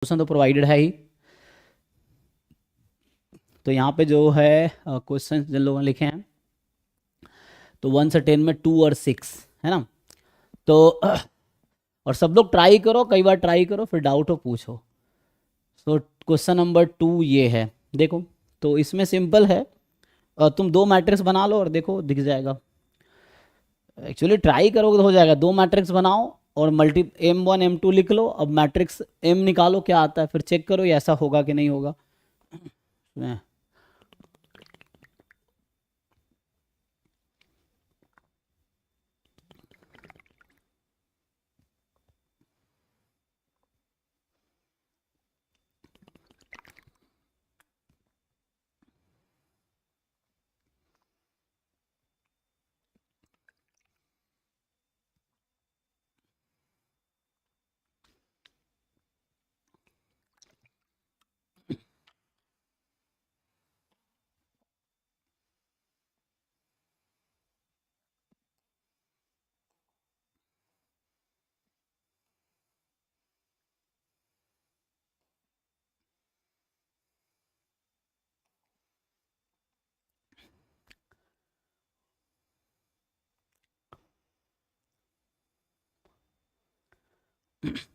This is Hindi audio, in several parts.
क्वेश्चन तो प्रोवाइडेड है ही। तो यहाँ पे जो है क्वेश्चन जिन लोगों ने लिखे हैं तो 1 से 10 में 2 और 6 है ना। तो और सब लोग ट्राई करो, कई बार ट्राई करो, फिर डाउट हो पूछो। तो क्वेश्चन नंबर 2 ये है, देखो। तो इसमें सिंपल है, तुम दो मैट्रिक्स बना लो और देखो दिख जाएगा। एक्चुअली ट्राई करोगे तो हो जाएगा। दो मैट्रिक्स बनाओ और मल्टी M1 M2 लिख लो। अब मैट्रिक्स M निकालो क्या आता है, फिर चेक करो ये ऐसा होगा कि नहीं होगा।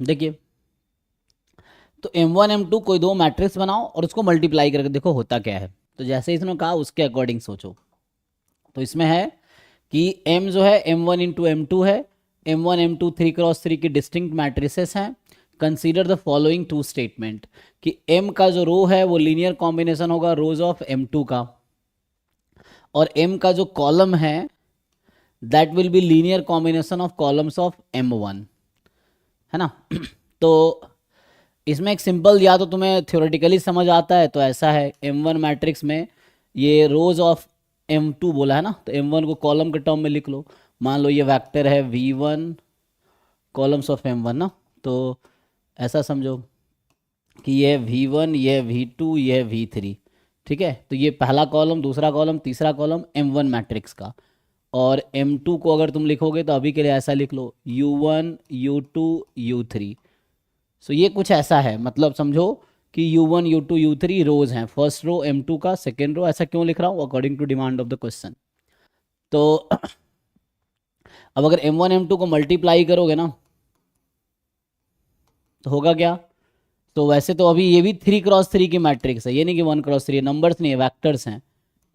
देखिए, तो M1 M2 कोई दो मैट्रिक्स बनाओ और उसको मल्टीप्लाई करके देखो होता क्या है। तो जैसे इसने कहा उसके अकॉर्डिंग सोचो। तो इसमें है कि M जो है M1 × M2 है। M1 M2 3 × 3 की डिस्टिंक्ट मैट्रिसेस हैं। Consider the following two statement कि M का जो रो है वो लीनियर कॉम्बिनेशन होगा रोज ऑफ M2 का, और M का जो कॉलम है that will be linear combination of columns of M1, है ना। तो इसमें एक सिंपल, या तो तुम्हें थ्योरेटिकली समझ आता है तो ऐसा है, M1 मैट्रिक्स में ये रोज ऑफ M2 बोला है ना, तो M1 को कॉलम के टर्म में लिख लो। मान लो ये वेक्टर है V1 कॉलम्स ऑफ M1 ना। तो ऐसा समझो कि ये V1, ये V2, ये V3, ठीक है। तो ये पहला कॉलम, दूसरा कॉलम, तीसरा कॉलम M1 मैट्रिक्स का। और M2 को अगर तुम लिखोगे तो अभी के लिए ऐसा लिख लो U1 U2 U3। सो ये कुछ ऐसा है, मतलब समझो कि U1 U2 U3 रोज हैं। फर्स्ट रो M2 का, सेकेंड रो। ऐसा क्यों लिख रहा हूँ, according to demand of the question. तो अब अगर M1 M2 को मल्टीप्लाई करोगे ना तो होगा क्या। तो वैसे तो अभी ये भी 3 × 3 की मैट्रिक्स है, ये नहीं कि 1 × 3, नंबर्स नहीं है, वैक्टर्स हैं।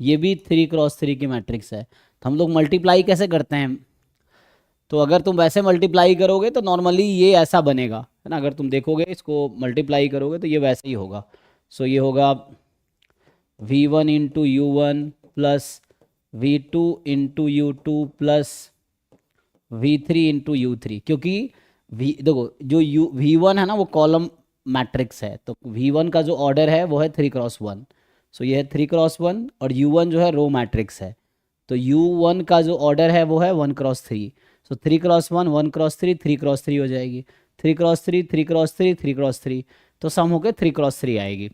ये भी 3 × 3 की मैट्रिक्स है। तो हम लोग मल्टीप्लाई कैसे करते हैं, तो अगर तुम वैसे मल्टीप्लाई करोगे तो नॉर्मली ये ऐसा बनेगा, है ना। अगर तुम देखोगे इसको मल्टीप्लाई करोगे तो ये वैसे ही होगा। सो ये होगा V1 × U1 plus V2 × U2 plus V3 × U3, क्योंकि देखो जो V1 है ना वो कॉलम मैट्रिक्स है। तो V1 का जो ऑर्डर है वो है 3 × 1। सो ये है 3 × 1, और U1 जो है रो मैट्रिक्स है। तो U1 का जो ऑर्डर है वो है 1 × 3। सो 3 × 1 1 × 3 3 × 3 हो जाएगी। 3 × 3 3 × 3 3 × 3, तो सम होकर 3 × 3 आएगी।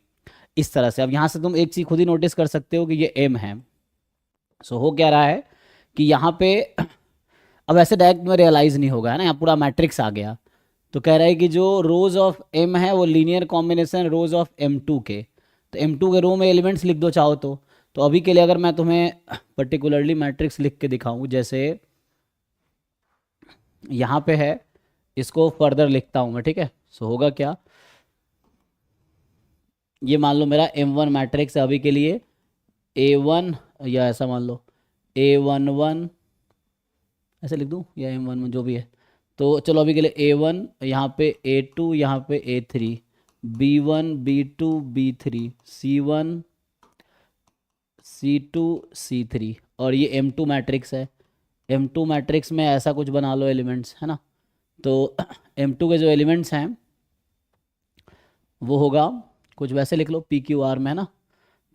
इस तरह से अब यहाँ से तुम एक चीज़ खुद ही नोटिस कर सकते हो कि ये M है। सो हो क्या रहा है कि यहाँ पे अब ऐसे डायरेक्ट में रियलाइज नहीं होगा, है ना। यहाँ पूरा मैट्रिक्स आ गया। तो कह रहा है कि जो रोज ऑफ M है वो linear combination rose of M2 के। तो M2 के रो में एलिमेंट्स लिख दो चाहो तो अभी के लिए अगर मैं तुम्हें पर्टिकुलरली मैट्रिक्स लिख के दिखाऊं, जैसे यहाँ पे है, इसको फर्दर लिखता हूँ मैं, ठीक है। सो होगा क्या, ये मान लो मेरा M1 मैट्रिक्स है अभी के लिए A1, या ऐसा मान लो A11, ऐसे लिख दूँ, या M11 जो भी है। तो चलो अभी के लिए A1, यहाँ पे A2, यहाँ पे A3, B1 B2 B3, C1 C2 C3, और ये M2 मैट्रिक्स है। M2 मैट्रिक्स में ऐसा कुछ बना लो एलिमेंट्स, है ना। तो M2 के जो एलिमेंट्स हैं वो होगा कुछ वैसे लिख लो PQR में, है ना।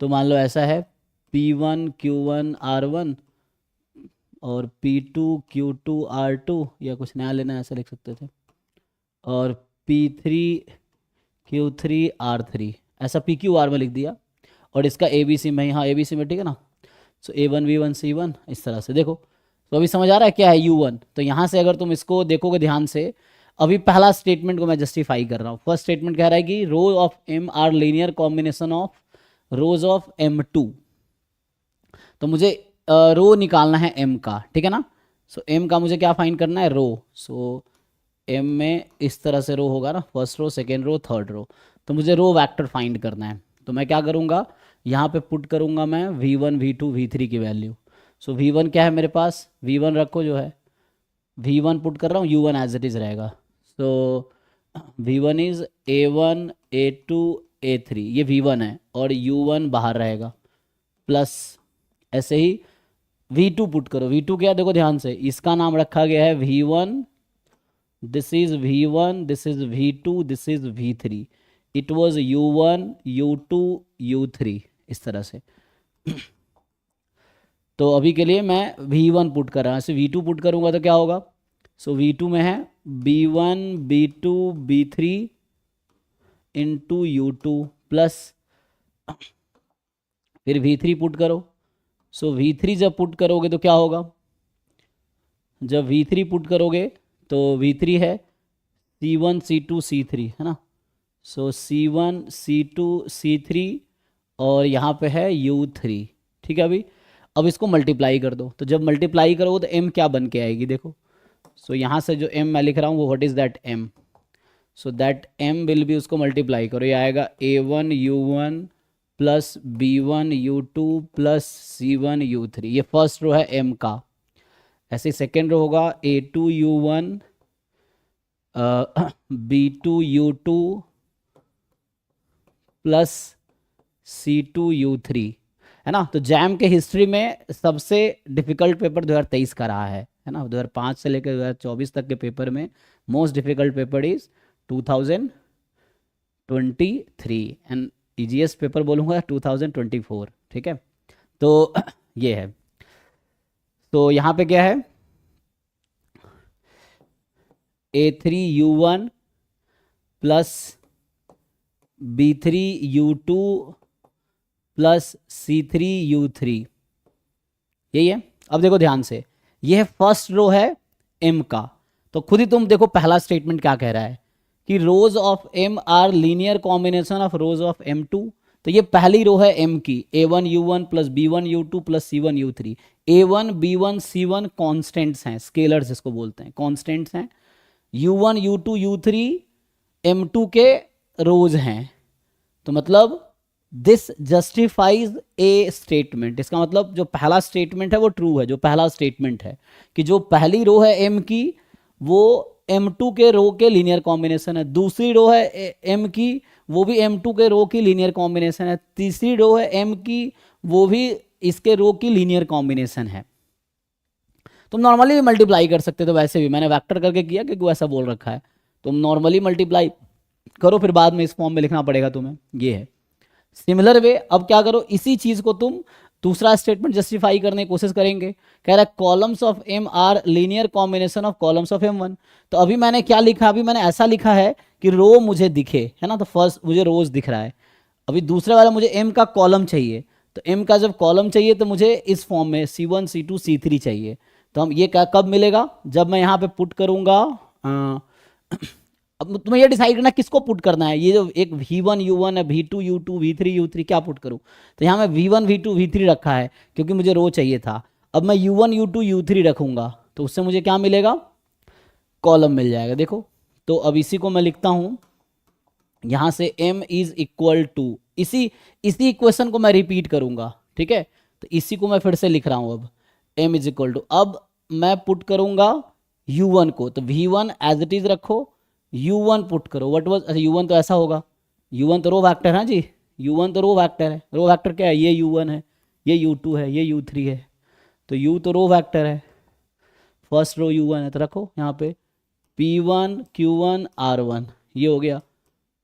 तो मान लो ऐसा है P1 Q1 R1 और P2 Q2 R2, या कुछ नया लेना है ऐसा लिख सकते थे, और P3 Q3 R3, ऐसा PQR में लिख दिया। और इसका ABC में, हाँ ABC में, ठीक है ना। सो A1 B1 C1 इस तरह से देखो। तो अभी समझ आ रहा है क्या है U1। तो यहाँ से अगर तुम इसको देखोगे ध्यान से, अभी पहला स्टेटमेंट को मैं जस्टिफाई कर रहा हूँ। फर्स्ट स्टेटमेंट कह रहा है कि row of M are linear combination of rows of M two. तो मुझे रो निकालना है एम का, ठीक है ना। सो एम का मुझे क्या फाइंड करना है, रो। सो एम में इस तरह से रो होगा ना, first row, second row, third row. तो मुझे रो वेक्टर फाइंड करना है। तो मैं क्या करूँगा, यहाँ पे पुट करूँगा मैं v1 v2 v3 की वैल्यू। सो v1 क्या है मेरे पास, v1 रखो जो है, v1 पुट कर रहा हूँ, u1 एज इट इज़ रहेगा। सो v1 is a1 a2 a3, ये v1 है और u1 बाहर रहेगा, प्लस ऐसे ही v2 पुट करो। v2 क्या, देखो ध्यान से, इसका नाम रखा गया है v1, this is v1, this is v2, this is v3। It was u1 u2 u3, इस तरह से। तो अभी के लिए मैं v1 पुट कर रहा हूँ, ऐसे v2 पुट करूँगा तो क्या होगा। सो v2 में है b1 b2 b3 into u2 plus फिर v3 पुट करो। सो v3 जब पुट करोगे तो क्या होगा, जब v3 पुट करोगे तो v3 है c1 c2 c3, है ना। सो c1 c2 c3 और यहाँ पे है u3, ठीक है। अभी अब इसको मल्टीप्लाई कर दो, तो जब मल्टीप्लाई करोगे तो m क्या बन के आएगी, देखो। सो यहाँ से जो m मैं लिख रहा हूँ वो what is that m। So that m will भी, उसको मल्टीप्लाई करो, ये आएगा a1 u1 plus b1 u2 plus c1 u3, ये फर्स्ट रो है m का। ऐसे सेकेंड रो होगा a2 u1 b2 u2 plus c2 u3, है ना। तो जैम के हिस्ट्री में सबसे डिफिकल्ट पेपर 2023 का रहा है ना। 2005 से लेकर 2024 तक के पेपर में most difficult paper is 2023 and EGS paper बोलूँगा 2024, ठीक है। तो ये है। तो यहाँ पे क्या है, a3 u1 plus b3 u2 plus c3 u3, यही है। अब देखो ध्यान से, ये है फर्स्ट रो है m का। तो खुद ही तुम देखो पहला स्टेटमेंट क्या कह रहा है कि rows of m are linear combination of rows of m2। तो ये पहली रो है m की, a1 u1 plus b1 u2 plus c1 u3। a1 b1 c1 constants हैं, स्केलर्स जिसको बोलते हैं, कॉन्स्टेंट्स हैं। u1 u2 u3 m2 के रोज हैं। तो मतलब दिस जस्टिफाइज ए स्टेटमेंट, इसका मतलब जो पहला स्टेटमेंट है वो ट्रू है। जो पहला स्टेटमेंट है कि जो पहली रो है m की वो m2 के रो के लीनियर कॉम्बिनेशन है, दूसरी रो है m की वो भी m2 के रो की लीनियर कॉम्बिनेशन है, तीसरी रो है m की वो भी इसके रो की लीनियर कॉम्बिनेशन है। तुम नॉर्मली भी मल्टीप्लाई कर सकते थे, वैसे भी मैंने वेक्टर करके किया क्योंकि वैसा बोल रखा है। तुम नॉर्मली मल्टीप्लाई करो, फिर बाद में इस फॉर्म में लिखना पड़ेगा तुम्हें, ये है। सिमिलर वे अब क्या करो, इसी चीज को तुम दूसरा स्टेटमेंट जस्टिफाई करने की कोशिश करेंगे। कह रहा है columns of m are linear combination of columns of m1। तो अभी मैंने क्या लिखा, अभी मैंने ऐसा लिखा है कि रो मुझे दिखे, है ना। तो फर्स्ट मुझे रोज दिख रहा है, अभी दूसरे वाला मुझे m का कॉलम चाहिए। तो m का जब कॉलम चाहिए तो मुझे इस फॉर्म में c1 c2 c3 चाहिए। तो हम ये क्या कब मिलेगा, जब मैं यहाँ पे पुट करूंगा। अब तुम्हें ये डिसाइड करना किसको पुट करना है। ये जो एक v1 u1 है, v2 u2 v3 u3, क्या पुट करूं। तो यहाँ मैं v1 v2 v3 रखा है क्योंकि मुझे रो चाहिए था। अब मैं u1 u2 u3 रखूंगा तो उससे मुझे क्या मिलेगा, कॉलम मिल जाएगा, देखो। तो अब इसी को मैं लिखता हूं, यहां से m इज इक्वल टू, इसी इक्वेशन को मैं रिपीट करूंगा, ठीक है। तो इसी को मैं फिर से लिख रहा हूं, अब m इज इक्वल टू, अब मैं पुट करूंगा u1 को। तो v1 एज इट इज रखो, u1 पुट करो, व्हाट वाज, अच्छा u1 तो ऐसा होगा, u1 तो रो वेक्टर है जी, u1 तो रो वेक्टर है। रो वेक्टर क्या है, ये u1 है, ये u2 है, ये u3 है। तो u तो रो वेक्टर है, फर्स्ट रो u1 है, तो रखो यहाँ पे p1 q1 r1, ये हो गया,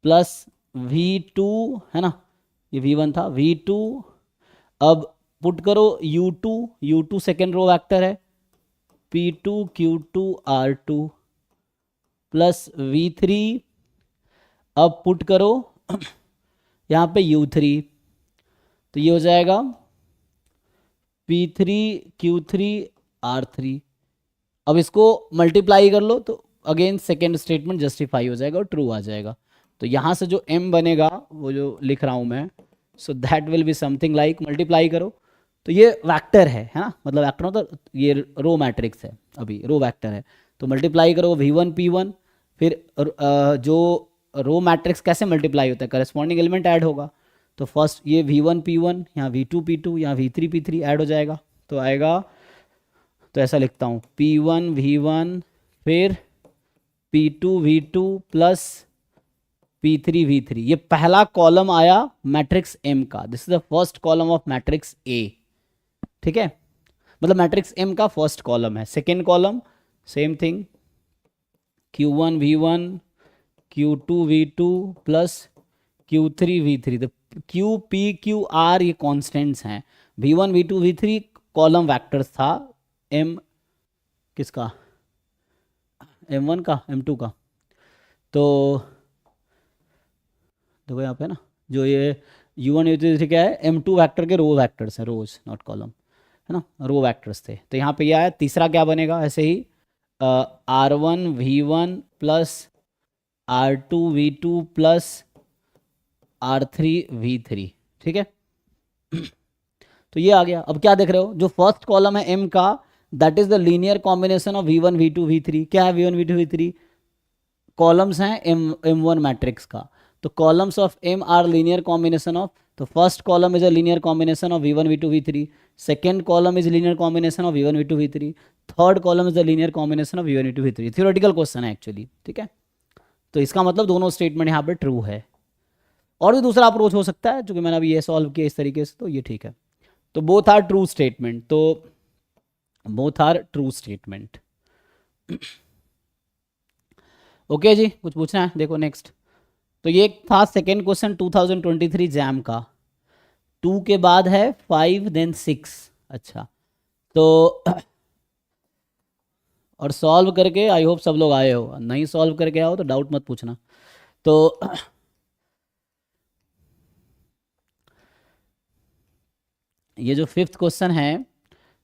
प्लस v2, है ना, ये v1 था, v2। अब पुट करो u2 सेकेंड रो वेक्टर है, p2 q2 r2 plus v3। अब पुट करो यहाँ पे u3, तो ये हो जाएगा p3 q3 r3। अब इसको मल्टीप्लाई कर लो, तो अगेन सेकेंड स्टेटमेंट जस्टिफाई हो जाएगा और ट्रू आ जाएगा। तो यहाँ से जो m बनेगा वो जो लिख रहा हूँ मैं, so that will be something like, multiply करो तो ये वेक्टर है ना, मतलब वेक्टर मतलब ये रो मैट्रिक्स है, अभी रो वेक्टर है, तो मल्टीप्लाई करो v1 p1, फिर जो रो मैट्रिक्स कैसे मल्टीप्लाई होता है, करस्पॉन्डिंग एलिमेंट ऐड होगा, तो फर्स्ट ये v1 p1, यहाँ v2 p2, यहाँ v3 p3 ऐड हो जाएगा, तो आएगा, तो ऐसा लिखता हूँ p1 v1 फिर p2 v2 plus p3 v3, ये पहला कॉलम आया मैट्रिक्स m का, this is the first column of matrix A, ठीक है, मतलब मैट्रिक्स M का फर्स्ट कॉलम है। Second column same thing, q1 v1 q2 v2 plus q3 v3, तो q p q r ये कॉन्स्टेंट्स हैं, v1 v2 v3 column vectors था, m किसका, m1 का m2 का, तो देखो यहाँ पे ना जो ये u1 u2 क्या है, m2 वेक्टर के रो वेक्टर्स हैं, रोज नॉट कॉलम, है ना, रो वेक्टर्स थे, तो यहाँ पे ये आया, तीसरा क्या बनेगा ऐसे ही r1 v1 plus r2 v2 plus r3 v3, ठीक है। तो ये आ गया। अब क्या देख रहे हो, जो फर्स्ट कॉलम है m का, that is the linear combination of v1 v2 v3, क्या है v1 v2 v3, कॉलम्स हैं m1 मैट्रिक्स का, तो columns of m are linear combination of, तो first column is a linear combination of v1 v2 v3, second column is linear combination of v1 v2 v3, third column is the linear combination of v1 v2 v3, theoretical question है एक्चुअली, ठीक है। तो इसका मतलब दोनों स्टेटमेंट यहाँ पे ट्रू है, और भी दूसरा अप्रोच हो सकता है, जो कि मैंने अभी ये सॉल्व किया इस तरीके से, तो ये ठीक है। तो बोथ आर ट्रू स्टेटमेंट, तो both are true statement. Okay जी, कुछ पूछना है, देखो नेक्स्ट। तो ये था सेकेंड क्वेश्चन 2023 जैम का, 2 के बाद है 5 देन 6, अच्छा, तो और सॉल्व करके आई होप सब लोग आए हो, नहीं सॉल्व करके आओ तो डाउट मत पूछना। तो ये जो फिफ्थ क्वेश्चन है